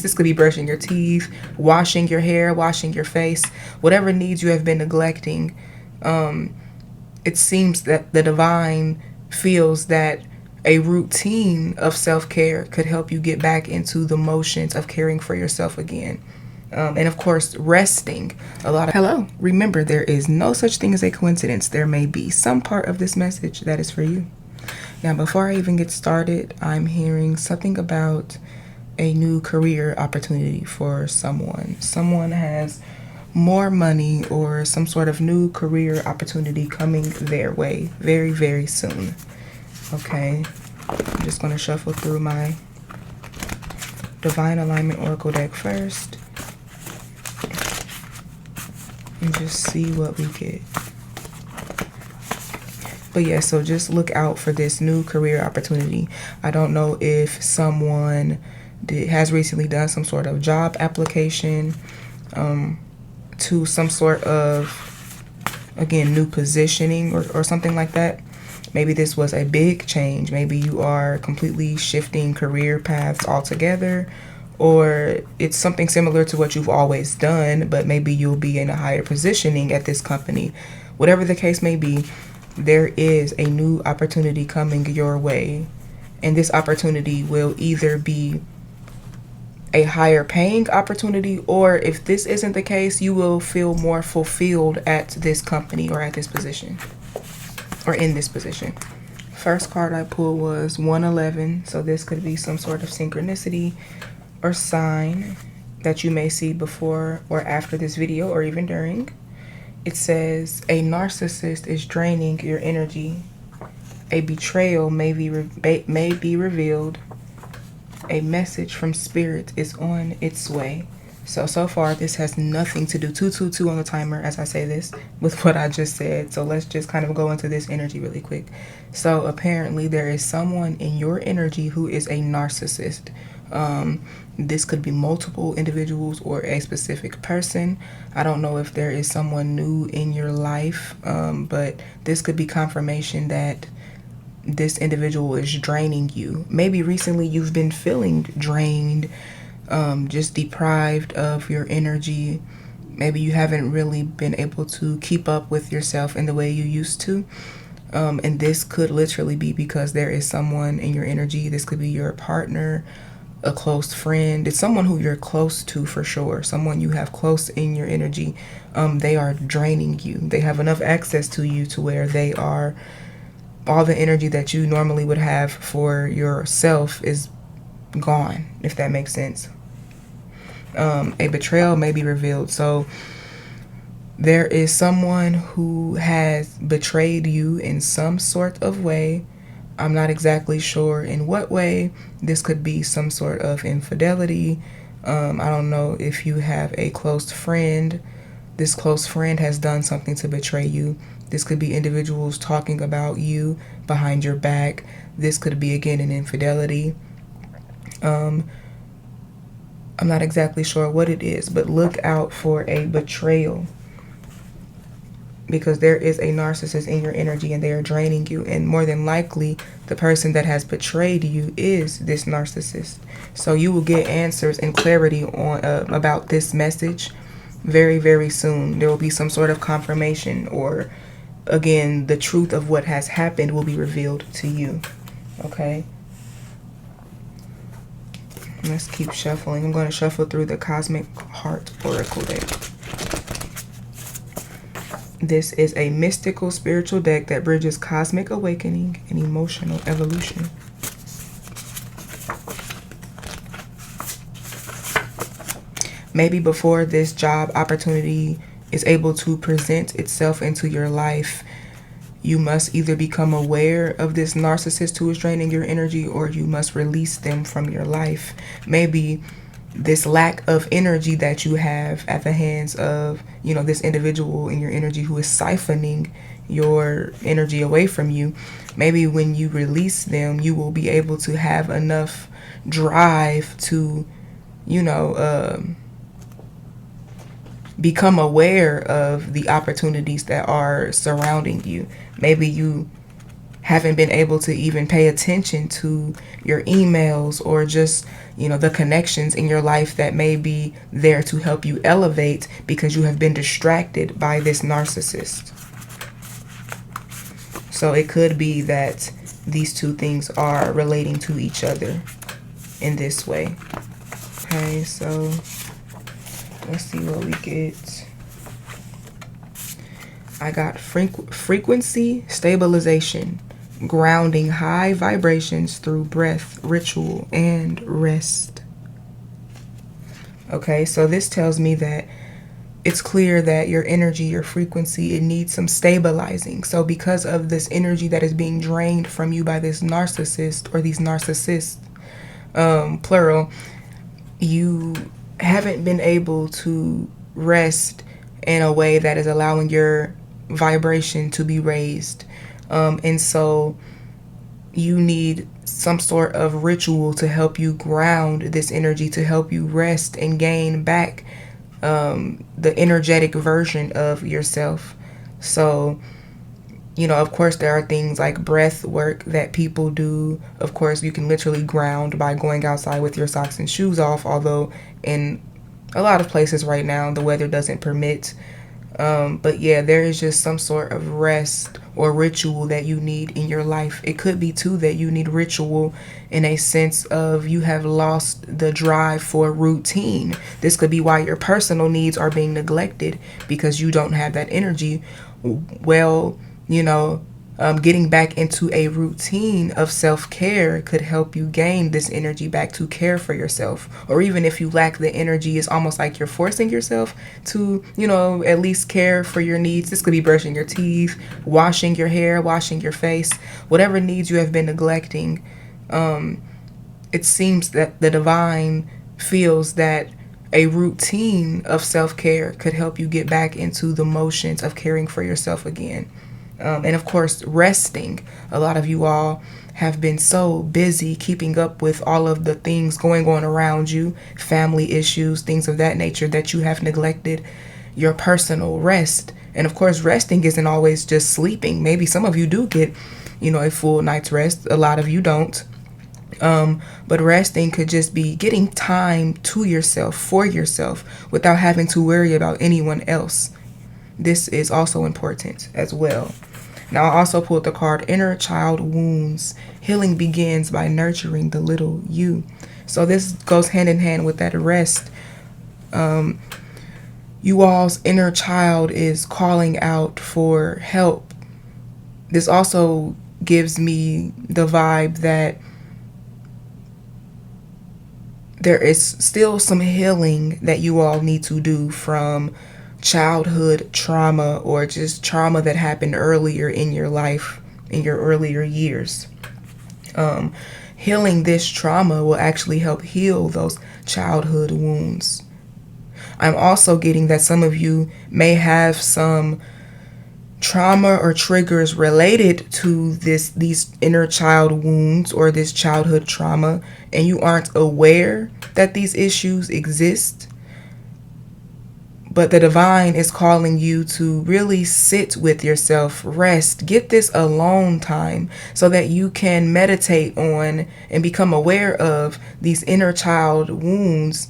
This could be brushing your teeth, washing your hair, washing your face, whatever needs you have been neglecting. It seems that the divine feels that a routine of self-care could help you get back into the motions of caring for yourself again. And of course, resting. Hello. Remember, there is no such thing as a coincidence. There may be some part of this message that is for you. Now, before I even get started, I'm hearing something about a new career opportunity for someone. Someone has more money or some sort of new career opportunity coming their way very, very soon. Okay, I'm just going to shuffle through my Divine Alignment Oracle deck first and just see what we get. But yeah, so just look out for this new career opportunity. I don't know if someone has recently done some sort of job application to some sort of, again, new positioning or something like that. Maybe this was a big change. Maybe you are completely shifting career paths altogether, or it's something similar to what you've always done, but maybe you'll be in a higher positioning at this company. Whatever the case may be, there is a new opportunity coming your way, and this opportunity will either be a higher paying opportunity, or if this isn't the case, you will feel more fulfilled at this company or at this position or in this position. First card I pulled was 111, so this could be some sort of synchronicity or sign that you may see before or after this video or even during. It says a narcissist is draining your energy. A betrayal may be revealed. A message from spirit is on its way. So far, this has nothing to do, 222 on the timer as I say this, with what I just said. So let's just kind of go into this energy really quick. So apparently there is someone in your energy who is a narcissist. This could be multiple individuals or a specific person. I don't know if there is someone new in your life, but this could be confirmation that this individual is draining you. Maybe recently you've been feeling drained, just deprived of your energy. Maybe you haven't really been able to keep up with yourself in the way you used to. And this could literally be because there is someone in your energy. This could be your partner, a close friend. It's someone who you're close to for sure. Someone you have close in your energy. They are draining you. They have enough access to you to where they are, all the energy that you normally would have for yourself is gone, if that makes sense. A betrayal may be revealed. So there is someone who has betrayed you in some sort of way. I'm not exactly sure in what way. This could be some sort of infidelity. I don't know if you have a close friend. This close friend has done something to betray you. This could be individuals talking about you behind your back. This could be, again, an infidelity. I'm not exactly sure what it is, but look out for a betrayal, because there is a narcissist in your energy and they are draining you. And more than likely, the person that has betrayed you is this narcissist. So you will get answers and clarity on about this message very, very soon. There will be some sort of confirmation, or again, the truth of what has happened will be revealed to you. Okay? Let's keep shuffling. I'm going to shuffle through the Cosmic Heart Oracle deck. This is a mystical spiritual deck that bridges cosmic awakening and emotional evolution. Maybe before this job opportunity is able to present itself into your life, you must either become aware of this narcissist who is draining your energy, or you must release them from your life. Maybe this lack of energy that you have at the hands of, this individual in your energy who is siphoning your energy away from you. Maybe when you release them, you will be able to have enough drive to, become aware of the opportunities that are surrounding you. Maybe you haven't been able to even pay attention to your emails or just, the connections in your life that may be there to help you elevate because you have been distracted by this narcissist. So it could be that these two things are relating to each other in this way. Okay, so let's see what we get. I got frequency stabilization, grounding high vibrations through breath, ritual, and rest. Okay, so this tells me that it's clear that your energy, your frequency, it needs some stabilizing. So because of this energy that is being drained from you by this narcissist or these narcissists, plural, you haven't been able to rest in a way that is allowing your vibration to be raised. And so you need some sort of ritual to help you ground this energy, to help you rest and gain back the energetic version of yourself. So, of course, there are things like breath work that people do. Of course, you can literally ground by going outside with your socks and shoes off, although in a lot of places right now, the weather doesn't permit. But yeah, there is just some sort of rest or ritual that you need in your life. It could be too that you need ritual in a sense of you have lost the drive for routine. This could be why your personal needs are being neglected because you don't have that energy. Well, getting back into a routine of self-care could help you gain this energy back to care for yourself. Or even if you lack the energy, it's almost like you're forcing yourself to, at least care for your needs. This could be brushing your teeth, washing your hair, washing your face, whatever needs you have been neglecting. It seems that the divine feels that a routine of self-care could help you get back into the motions of caring for yourself again. And of course, resting. A lot of you all have been so busy keeping up with all of the things going on around you, family issues, things of that nature, that you have neglected your personal rest. And of course, resting isn't always just sleeping. Maybe some of you do get, a full night's rest. A lot of you don't. But resting could just be getting time to yourself, for yourself, without having to worry about anyone else. This is also important as well. Now, I also pulled the card Inner Child Wounds. Healing begins by nurturing the little you. So this goes hand in hand with that rest. You all's inner child is calling out for help. This also gives me the vibe that there is still some healing that you all need to do from childhood trauma or just trauma that happened earlier in your life, in your earlier years. Healing this trauma will actually help heal those childhood wounds. I'm also getting that some of you may have some trauma or triggers related to these inner child wounds or this childhood trauma, and you aren't aware that these issues exist. But the divine is calling you to really sit with yourself, rest, get this alone time so that you can meditate on and become aware of these inner child wounds,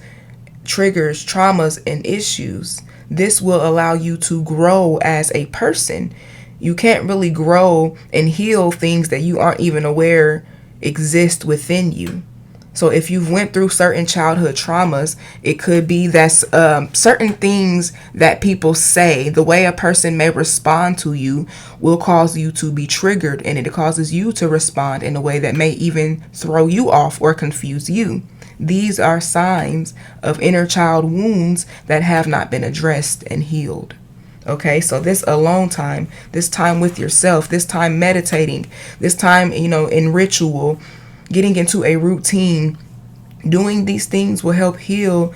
triggers, traumas, and issues. This will allow you to grow as a person. You can't really grow and heal things that you aren't even aware exist within you. So if you've went through certain childhood traumas, it could be that certain things that people say, the way a person may respond to you will cause you to be triggered, and it causes you to respond in a way that may even throw you off or confuse you. These are signs of inner child wounds that have not been addressed and healed. Okay, so this alone time, this time with yourself, this time meditating, this time, in ritual, getting into a routine, doing these things will help heal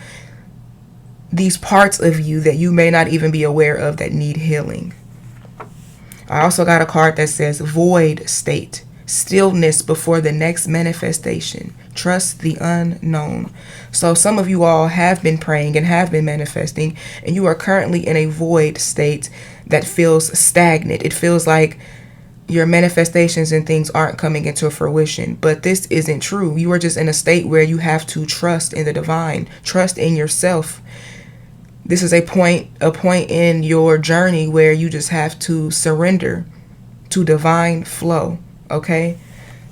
these parts of you that you may not even be aware of that need healing. I also got a card that says void state, stillness before the next manifestation, trust the unknown. So some of you all have been praying and have been manifesting, and you are currently in a void state that feels stagnant. It feels like your manifestations and things aren't coming into fruition. But this isn't true. You are just in a state where you have to trust in the divine, trust in yourself. This is a point in your journey where you just have to surrender to divine flow. Okay?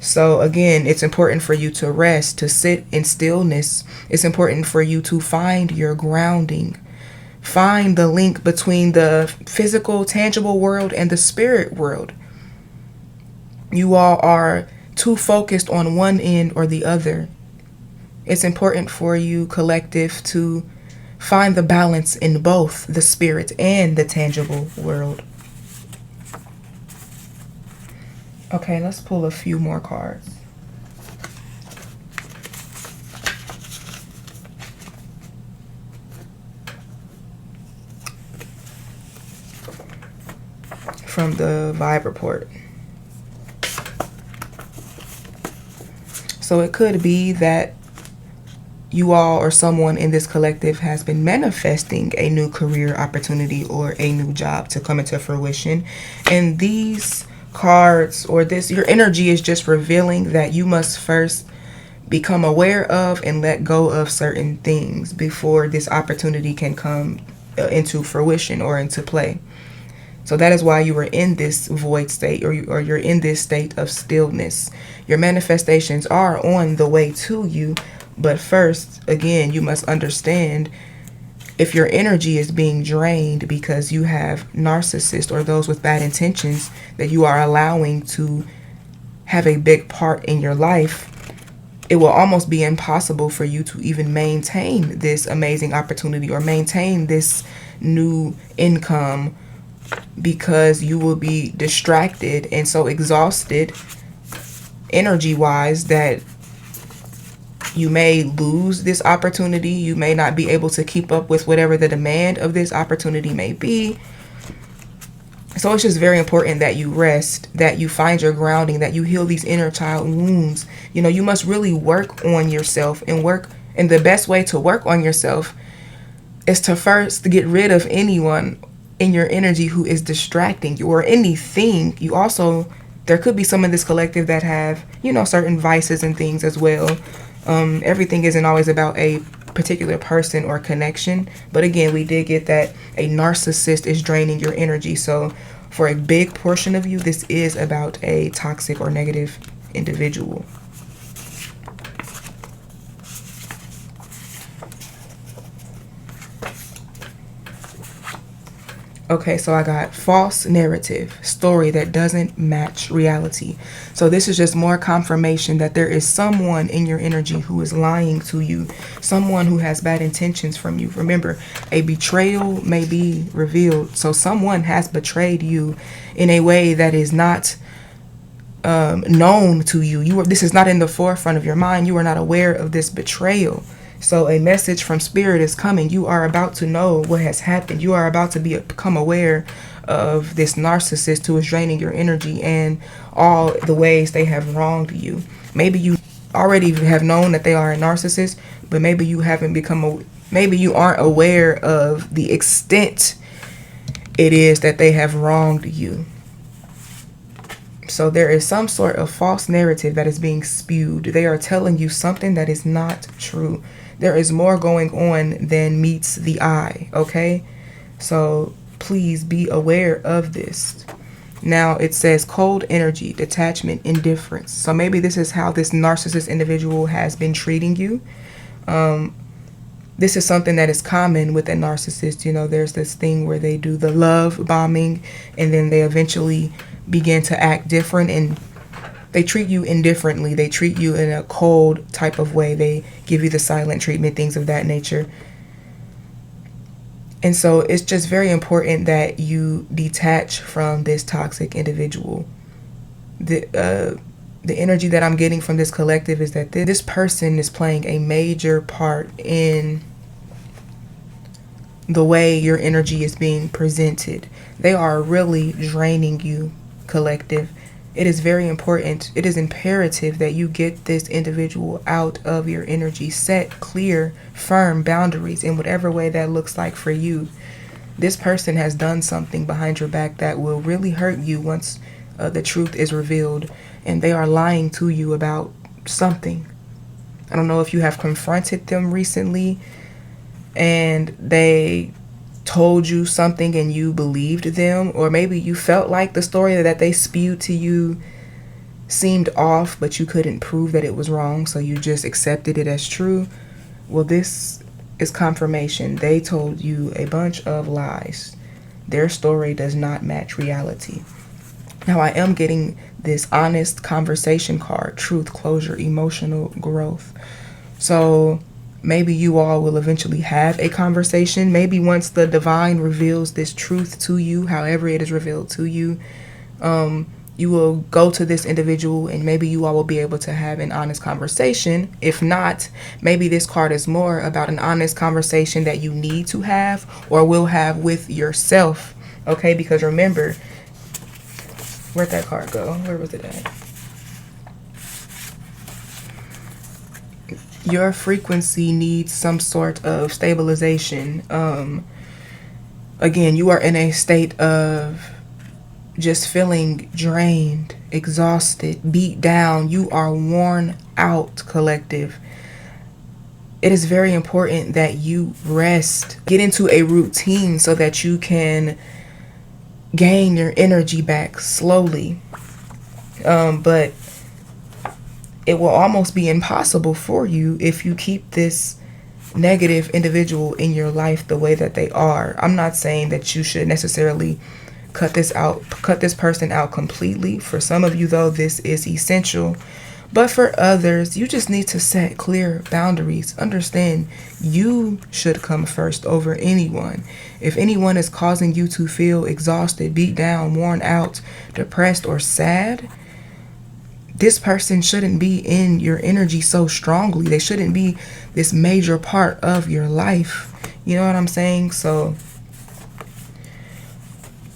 So again, it's important for you to rest, to sit in stillness. It's important for you to find your grounding. Find the link between the physical, tangible world and the spirit world. You all are too focused on one end or the other. It's important for you, collective, to find the balance in both the spirit and the tangible world. Okay, let's pull a few more cards. From the vibe report. So it could be that you all or someone in this collective has been manifesting a new career opportunity or a new job to come into fruition. And these cards or your energy is just revealing that you must first become aware of and let go of certain things before this opportunity can come into fruition or into play. So that is why you are in this void state, or you're in this state of stillness. Your manifestations are on the way to you, but first, again, you must understand if your energy is being drained because you have narcissists or those with bad intentions that you are allowing to have a big part in your life, it will almost be impossible for you to even maintain this amazing opportunity or maintain this new income, because you will be distracted and so exhausted energy-wise that you may lose this opportunity. You may not be able to keep up with whatever the demand of this opportunity may be. So it's just very important that you rest, that you find your grounding, that you heal these inner child wounds. You know, you must really work on yourself, and the best way to work on yourself is to first get rid of anyone in your energy who is distracting you or anything. There could be some in this collective that have, certain vices and things as well. Everything isn't always about a particular person or connection, but again, we did get that a narcissist is draining your energy. So for a big portion of you, this is about a toxic or negative individual. Okay, so I got false narrative, story that doesn't match reality. So this is just more confirmation that there is someone in your energy who is lying to you, someone who has bad intentions from you. Remember, a betrayal may be revealed. So someone has betrayed you in a way that is not known to you. This is not in the forefront of your mind. You are not aware of this betrayal. So a message from spirit is coming. You are about to know what has happened. You are about to become aware of this narcissist who is draining your energy and all the ways they have wronged you. Maybe you already have known that they are a narcissist, but maybe you haven't maybe you aren't aware of the extent it is that they have wronged you. So there is some sort of false narrative that is being spewed. They are telling you something that is not true. There is more going on than meets the eye, okay? So please be aware of this. Now it says cold energy, detachment, indifference. So maybe this is how this narcissist individual has been treating you. This is something that is common with a narcissist. There's this thing where they do the love bombing and then they eventually begin to act different, and they treat you indifferently. They treat you in a cold type of way. They give you the silent treatment, things of that nature. And so it's just very important that you detach from this toxic individual. The energy that I'm getting from this collective is that this person is playing a major part in the way your energy is being presented. They are really draining you, collective. It is very important. It is imperative that you get this individual out of your energy. Set clear, firm boundaries in whatever way that looks like for you. This person has done something behind your back that will really hurt you once the truth is revealed, and they are lying to you about something. I don't know if you have confronted them recently and they told you something and you believed them, or maybe you felt like the story that they spewed to you seemed off, but you couldn't prove that it was wrong, so you just accepted it as true. Well, this is confirmation. They told you a bunch of lies. Their story does not match reality. Now, I am getting this honest conversation card: truth, closure, emotional growth. So maybe you all will eventually have a conversation. Maybe once the divine reveals this truth to you, however it is revealed to you, you will go to this individual and maybe you all will be able to have an honest conversation. If not, maybe this card is more about an honest conversation that you need to have or will have with yourself. Okay, because remember, where'd that card go? Where was it at? Your frequency needs some sort of stabilization. Again, you are in a state of just feeling drained, exhausted, beat down. You are worn out, collective. It is very important that you rest, get into a routine so that you can gain your energy back slowly. But it will almost be impossible for you if you keep this negative individual in your life the way that they are. I'm not saying that you should necessarily cut this person out completely. For some of you, though, this is essential. But for others, you just need to set clear boundaries. Understand you should come first over anyone. If anyone is causing you to feel exhausted, beat down, worn out, depressed, or sad, this person shouldn't be in your energy so strongly. They shouldn't be this major part of your life. You know what I'm saying? So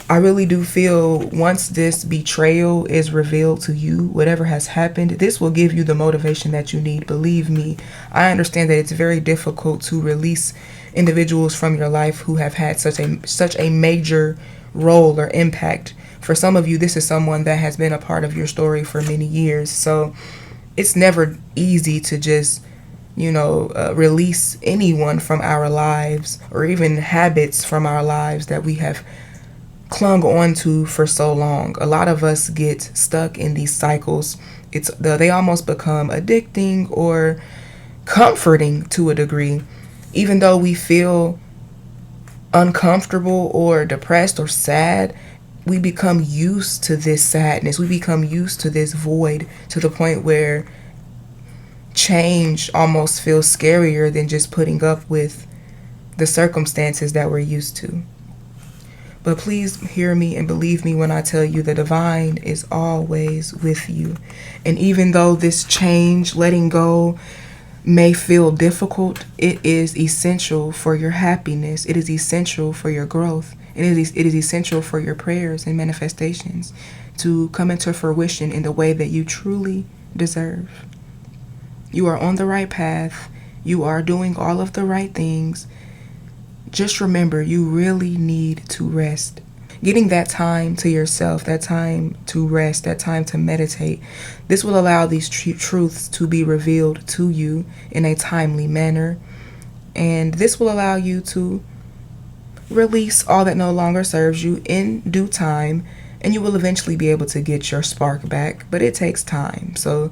I really do feel once this betrayal is revealed to you, whatever has happened, this will give you the motivation that you need. Believe me, I understand that it's very difficult to release individuals from your life who have had such a major role or impact. For some of you, this is someone that has been a part of your story for many years. So it's never easy to just, release anyone from our lives, or even habits from our lives that we have clung on to for so long. A lot of us get stuck in these cycles. They almost become addicting or comforting to a degree. Even though we feel uncomfortable or depressed or sad, we become used to this sadness. We become used to this void to the point where change almost feels scarier than just putting up with the circumstances that we're used to. But please hear me and believe me when I tell you the divine is always with you. And even though this change, letting go, may feel difficult, it is essential for your happiness. It is essential for your growth. It is essential for your prayers and manifestations to come into fruition in the way that you truly deserve. You are on the right path. You are doing all of the right things. Just remember, you really need to rest. Getting that time to yourself, that time to rest, that time to meditate, this will allow these truths to be revealed to you in a timely manner. And this will allow you to release all that no longer serves you in due time. And you will eventually be able to get your spark back. But it takes time. So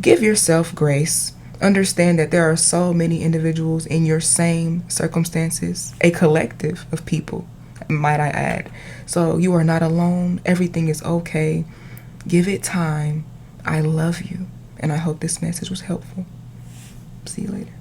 give yourself grace. Understand that there are so many individuals in your same circumstances, a collective of people, might I add. So you are not alone. Everything is okay. Give it time. I love you. And I hope this message was helpful. See you later.